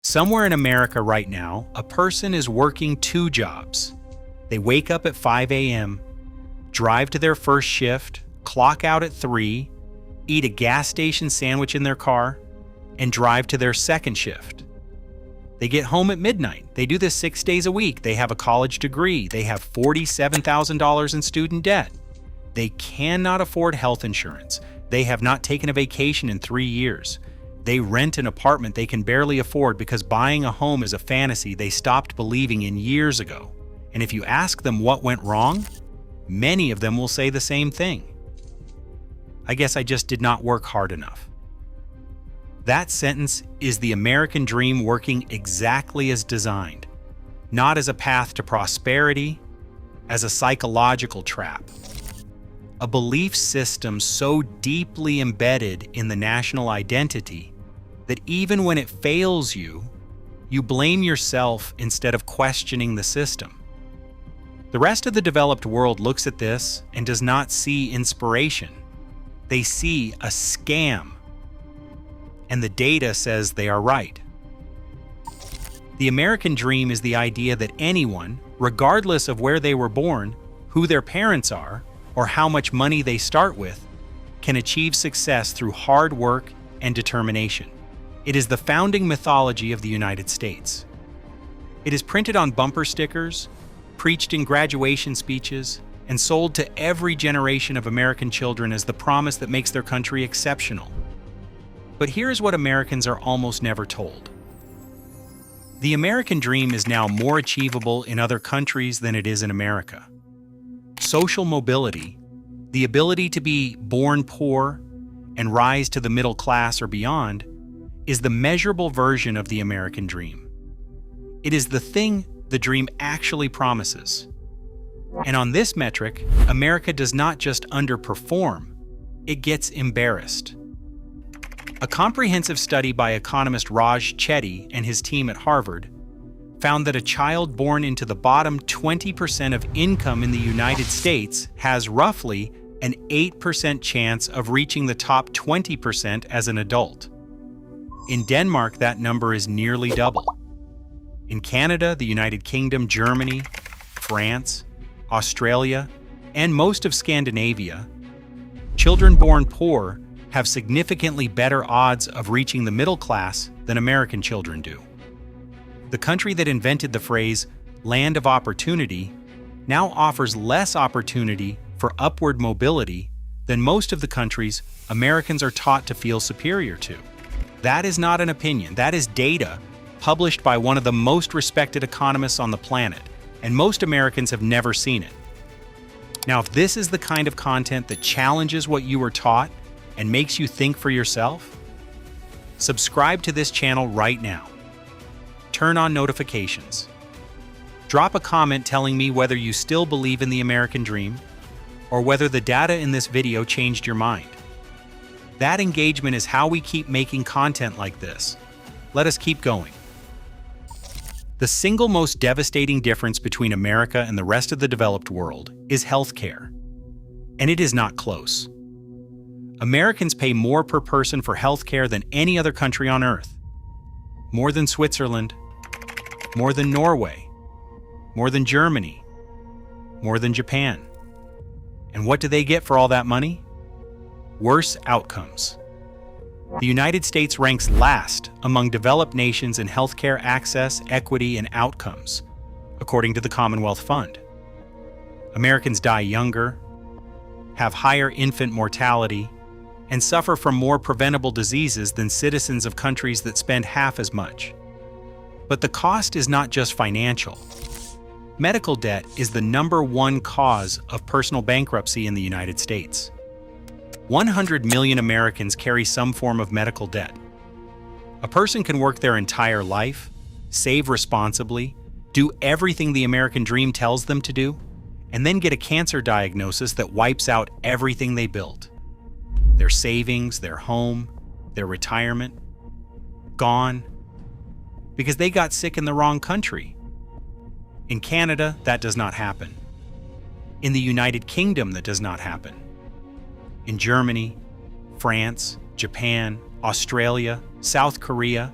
Somewhere in America right now, a person is working 2 jobs. They wake up at 5 a.m., drive to their first shift, clock out at 3, eat a gas station sandwich in their car, and drive to their second shift. They get home at midnight. They do this 6 days a week. They have a college degree. They have $47,000 in student debt. They cannot afford health insurance. They have not taken a vacation in 3 years. They rent an apartment they can barely afford because buying a home is a fantasy they stopped believing in years ago. And if you ask them what went wrong, many of them will say the same thing. I guess I just did not work hard enough. That sentence is the American dream working exactly as designed, not as a path to prosperity, as a psychological trap. A belief system so deeply embedded in the national identity that even when it fails you, you blame yourself instead of questioning the system. The rest of the developed world looks at this and does not see inspiration. They see a scam. And the data says they are right. The American dream is the idea that anyone, regardless of where they were born, who their parents are, or how much money they start with, can achieve success through hard work and determination. It is the founding mythology of the United States. It is printed on bumper stickers, preached in graduation speeches, and sold to every generation of American children as the promise that makes their country exceptional. But here's what Americans are almost never told. The American dream is now more achievable in other countries than it is in America. Social mobility, the ability to be born poor and rise to the middle class or beyond, is the measurable version of the American dream. It is the thing the dream actually promises. And on this metric, America does not just underperform, it gets embarrassed. A comprehensive study by economist Raj Chetty and his team at Harvard found that a child born into the bottom 20% of income in the United States has roughly an 8% chance of reaching the top 20% as an adult. In Denmark, that number is nearly double. In Canada, the United Kingdom, Germany, France, Australia, and most of Scandinavia, children born poor have significantly better odds of reaching the middle class than American children do. The country that invented the phrase "land of opportunity" now offers less opportunity for upward mobility than most of the countries Americans are taught to feel superior to. That is not an opinion, that is data published by one of the most respected economists on the planet, and most Americans have never seen it. Now, if this is the kind of content that challenges what you were taught and makes you think for yourself, subscribe to this channel right now. Turn on notifications. Drop a comment telling me whether you still believe in the American dream or whether the data in this video changed your mind. That engagement is how we keep making content like this. Let us keep going. The single most devastating difference between America and the rest of the developed world is healthcare. And it is not close. Americans pay more per person for healthcare than any other country on earth. More than Switzerland, more than Norway, more than Germany, more than Japan. And what do they get for all that money? Worse outcomes. The United States ranks last among developed nations in healthcare access, equity, and outcomes, according to the Commonwealth Fund. Americans die younger, have higher infant mortality, and suffer from more preventable diseases than citizens of countries that spend half as much. But the cost is not just financial. Medical debt is the #1 cause of personal bankruptcy in the United States. 100 million Americans carry some form of medical debt. A person can work their entire life, save responsibly, do everything the American dream tells them to do, and then get a cancer diagnosis that wipes out everything they built. Their savings, their home, their retirement, gone, because they got sick in the wrong country. In Canada, that does not happen. In the United Kingdom, that does not happen. In Germany, France, Japan, Australia, South Korea,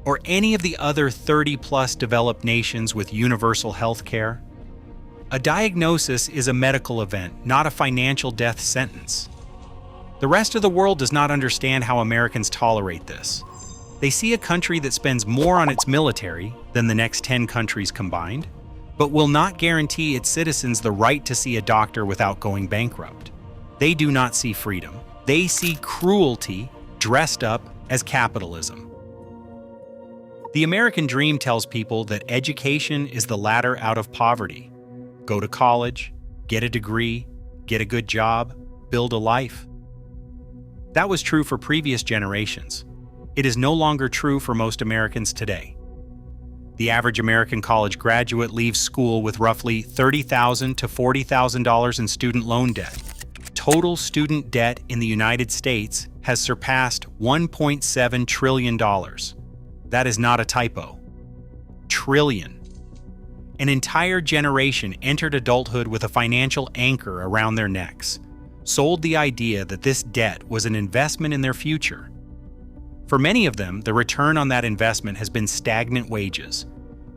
or any of the other 30-plus developed nations with universal health care. A diagnosis is a medical event, not a financial death sentence. The rest of the world does not understand how Americans tolerate this. They see a country that spends more on its military than the next 10 countries combined, but will not guarantee its citizens the right to see a doctor without going bankrupt. They do not see freedom. They see cruelty dressed up as capitalism. The American dream tells people that education is the ladder out of poverty. Go to college, get a degree, get a good job, build a life. That was true for previous generations. It is no longer true for most Americans today. The average American college graduate leaves school with roughly $30,000 to $40,000 in student loan debt. Total student debt in the United States has surpassed $1.7 trillion. That is not a typo. Trillion. An entire generation entered adulthood with a financial anchor around their necks, sold the idea that this debt was an investment in their future. For many of them, the return on that investment has been stagnant wages,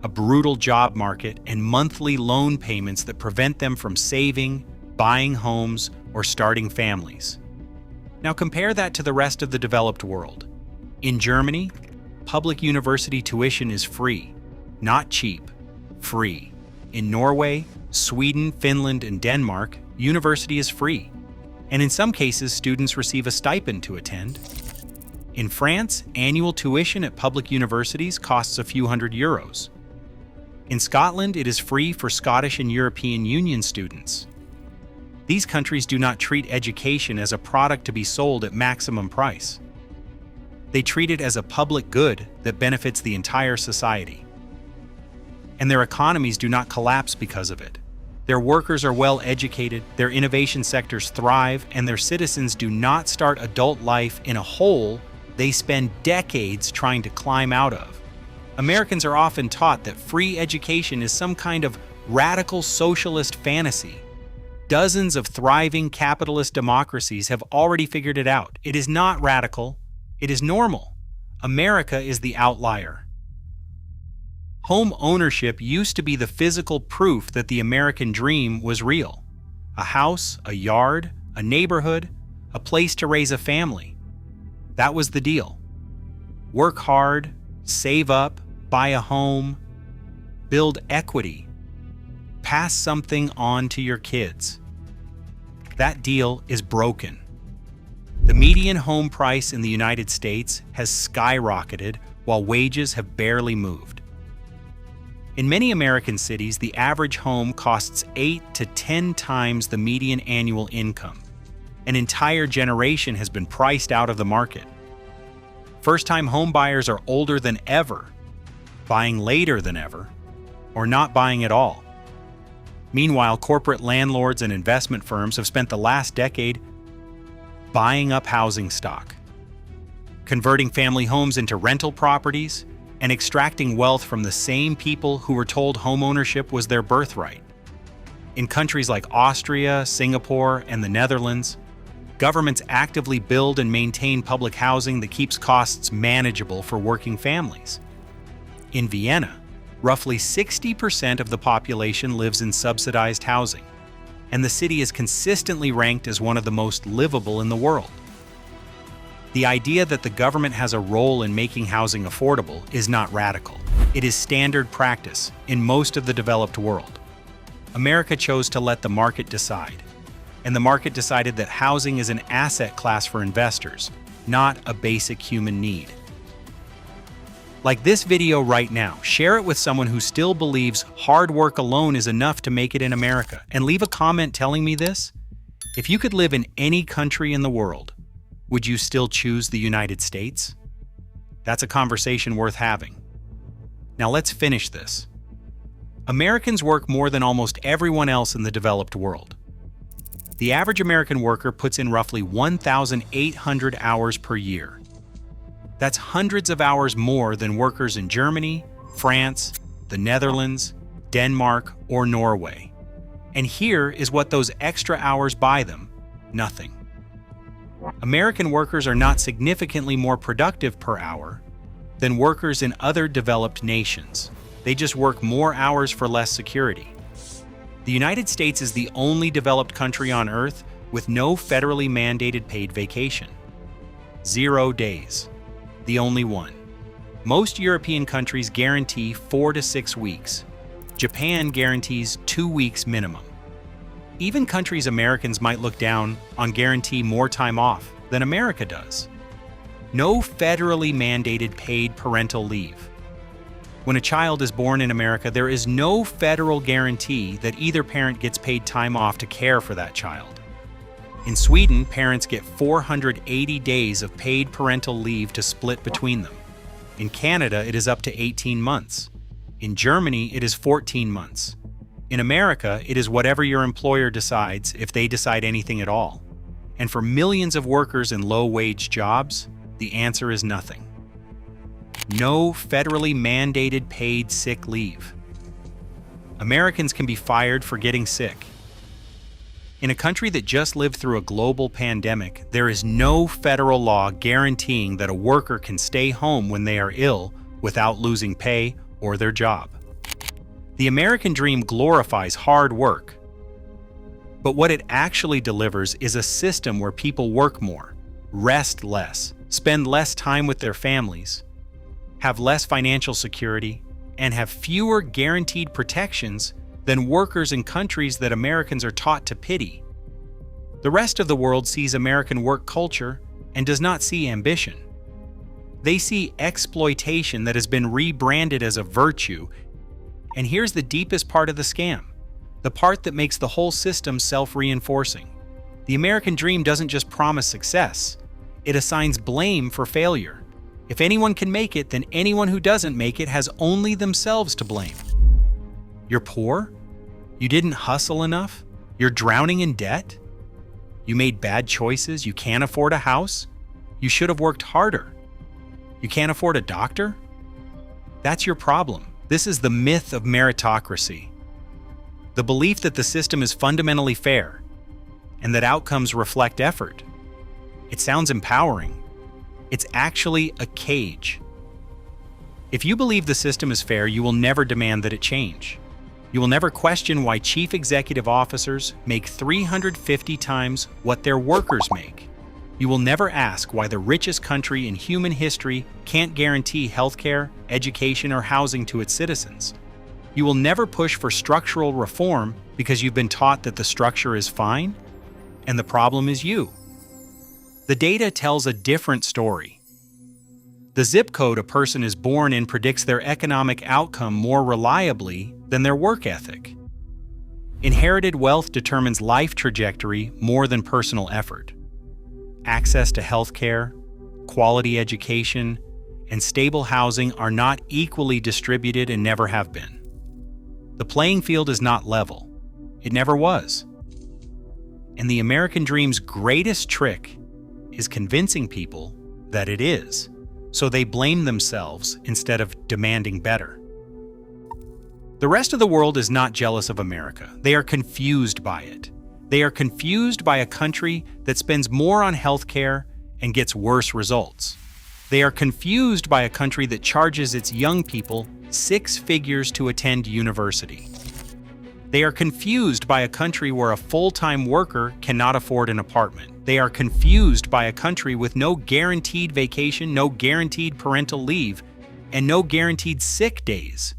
a brutal job market, and monthly loan payments that prevent them from saving, buying homes, or starting families. Now compare that to the rest of the developed world. In Germany, public university tuition is free, not cheap, free. In Norway, Sweden, Finland, and Denmark, university is free, and in some cases, students receive a stipend to attend. In France, annual tuition at public universities costs a few €100. In Scotland, it is free for Scottish and European Union students. These countries do not treat education as a product to be sold at maximum price. They treat it as a public good that benefits the entire society. And their economies do not collapse because of it. Their workers are well educated, their innovation sectors thrive, and their citizens do not start adult life in a hole they spend decades trying to climb out of. Americans are often taught that free education is some kind of radical socialist fantasy. Dozens of thriving capitalist democracies have already figured it out. It is not radical. It is normal. America is the outlier. Home ownership used to be the physical proof that the American dream was real. A house, a yard, a neighborhood, a place to raise a family. That was the deal. Work hard, save up, buy a home, build equity, pass something on to your kids. That deal is broken. The median home price in the United States has skyrocketed while wages have barely moved. In many American cities, the average home costs 8 to 10 times the median annual income. An entire generation has been priced out of the market. First-time home buyers are older than ever, buying later than ever, or not buying at all. Meanwhile, corporate landlords and investment firms have spent the last decade buying up housing stock, converting family homes into rental properties, and extracting wealth from the same people who were told homeownership was their birthright. In countries like Austria, Singapore, and the Netherlands, governments actively build and maintain public housing that keeps costs manageable for working families. In Vienna, roughly 60% of the population lives in subsidized housing, and the city is consistently ranked as one of the most livable in the world. The idea that the government has a role in making housing affordable is not radical. It is standard practice in most of the developed world. America chose to let the market decide, and the market decided that housing is an asset class for investors, not a basic human need. Like this video right now, share it with someone who still believes hard work alone is enough to make it in America, and leave a comment telling me this. If you could live in any country in the world, would you still choose the United States? That's a conversation worth having. Now let's finish this. Americans work more than almost everyone else in the developed world. The average American worker puts in roughly 1,800 hours per year. That's hundreds of hours more than workers in Germany, France, the Netherlands, Denmark, or Norway. And here is what those extra hours buy them: nothing. American workers are not significantly more productive per hour, than workers in other developed nations. They just work more hours for less security. The United States is the only developed country on Earth with no federally mandated paid vacation. 0 days. The only one. Most European countries guarantee 4 to 6 weeks. Japan guarantees 2 weeks minimum. Even countries Americans might look down on guarantee more time off than America does. No federally mandated paid parental leave. When a child is born in America, there is no federal guarantee that either parent gets paid time off to care for that child. In Sweden, parents get 480 days of paid parental leave to split between them. In Canada, it is up to 18 months. In Germany, it is 14 months. In America, it is whatever your employer decides, if they decide anything at all. And for millions of workers in low-wage jobs, the answer is nothing. No federally mandated paid sick leave. Americans can be fired for getting sick. In a country that just lived through a global pandemic, there is no federal law guaranteeing that a worker can stay home when they are ill without losing pay or their job. The American dream glorifies hard work. But what it actually delivers is a system where people work more, rest less, spend less time with their families, have less financial security, and have fewer guaranteed protections than workers in countries that Americans are taught to pity. The rest of the world sees American work culture and does not see ambition. They see exploitation that has been rebranded as a virtue. And here's the deepest part of the scam, the part that makes the whole system self-reinforcing. The American dream doesn't just promise success, it assigns blame for failure. If anyone can make it, then anyone who doesn't make it has only themselves to blame. You're poor? You didn't hustle enough? You're drowning in debt? You made bad choices? You can't afford a house? You should have worked harder. You can't afford a doctor? That's your problem. This is the myth of meritocracy. The belief that the system is fundamentally fair and that outcomes reflect effort. It sounds empowering. It's actually a cage. If you believe the system is fair, you will never demand that it change. You will never question why chief executive officers make 350 times what their workers make. You will never ask why the richest country in human history can't guarantee healthcare, education, or housing to its citizens. You will never push for structural reform because you've been taught that the structure is fine, and the problem is you. The data tells a different story. The zip code a person is born in predicts their economic outcome more reliably than their work ethic. Inherited wealth determines life trajectory more than personal effort. Access to healthcare, quality education, and stable housing are not equally distributed and never have been. The playing field is not level. It never was. And the American dream's greatest trick is convincing people that it is, so they blame themselves instead of demanding better. The rest of the world is not jealous of America. They are confused by it. They are confused by a country that spends more on healthcare and gets worse results. They are confused by a country that charges its young people 6 figures to attend university. They are confused by a country where a full-time worker cannot afford an apartment. They are confused by a country with no guaranteed vacation, no guaranteed parental leave, and no guaranteed sick days.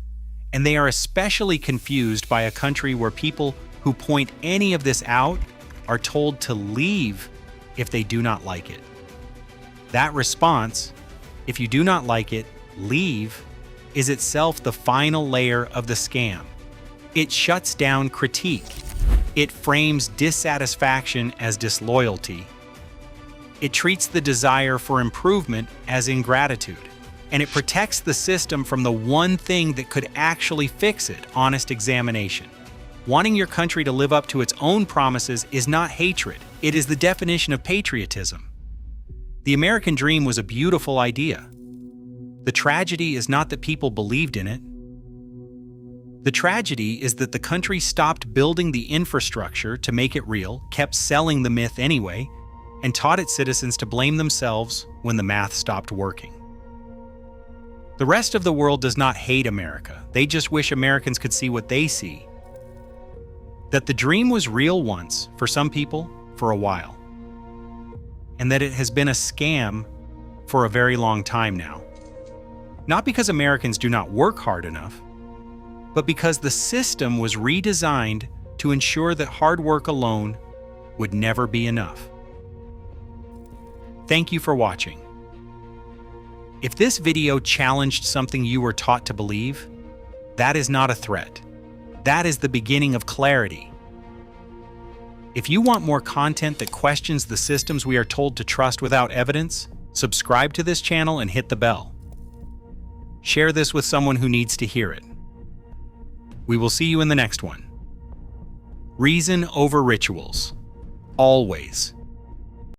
And they are especially confused by a country where people who point any of this out are told to leave if they do not like it. That response, if you do not like it, leave, is itself the final layer of the scam. It shuts down critique. It frames dissatisfaction as disloyalty. It treats the desire for improvement as ingratitude. And it protects the system from the one thing that could actually fix it: honest examination. Wanting your country to live up to its own promises is not hatred. It is the definition of patriotism. The American dream was a beautiful idea. The tragedy is not that people believed in it. The tragedy is that the country stopped building the infrastructure to make it real, kept selling the myth anyway, and taught its citizens to blame themselves when the math stopped working. The rest of the world does not hate America. They just wish Americans could see what they see. That the dream was real once, for some people, for a while. And that it has been a scam for a very long time now. Not because Americans do not work hard enough, but because the system was redesigned to ensure that hard work alone would never be enough. Thank you for watching. If this video challenged something you were taught to believe, that is not a threat. That is the beginning of clarity. If you want more content that questions the systems we are told to trust without evidence, subscribe to this channel and hit the bell. Share this with someone who needs to hear it. We will see you in the next one. Reason over rituals. Always.